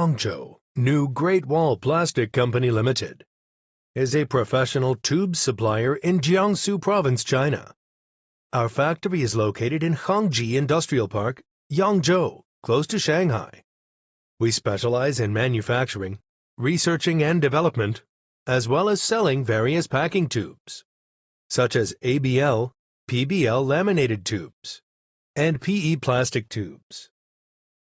Yangzhou New Great Wall Plastic Company Limited is a professional tube supplier in Jiangsu Province, China. Our factory is located in Hongji Industrial Park, Yangzhou, close to Shanghai. We specialize in manufacturing, researching and development, as well as selling various packing tubes, such as ABL, PBL laminated tubes, and PE plastic tubes.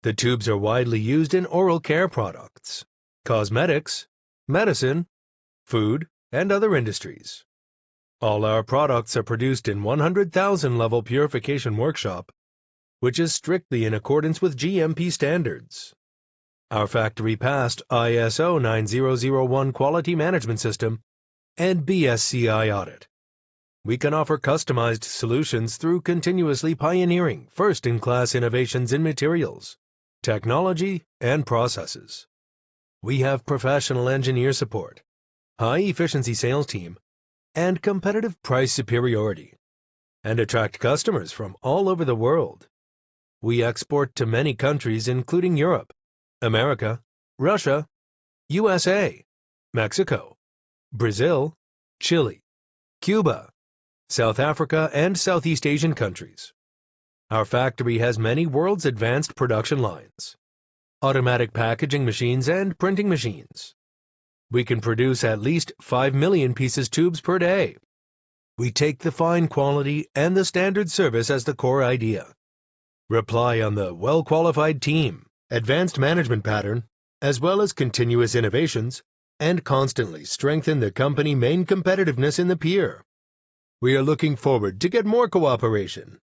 The tubes are widely used in oral care products, cosmetics, medicine, food, and other industries. All our products are produced in 100,000 level purification workshop, which is strictly in accordance with GMP standards. Our factory passed ISO 9001 quality management system and BSCI audit. We can offer customized solutions through continuously pioneering first-in-class innovations in materials, technology, and processes. We have professional engineer support, high-efficiency sales team, and competitive price superiority, and attract customers from all over the world. We export to many countries including Europe, America, Russia, USA, Mexico, Brazil, Chile, Cuba, South Africa, and Southeast Asian countries. Our factory has many world's advanced production lines, automatic packaging machines, and printing machines. We can produce at least 5 million pieces tubes per day. We take the fine quality and the standard service as the core idea. Rely on the well-qualified team, advanced management pattern, as well as continuous innovations, and constantly strengthen the company main competitiveness in the peer. We are looking forward to get more cooperation.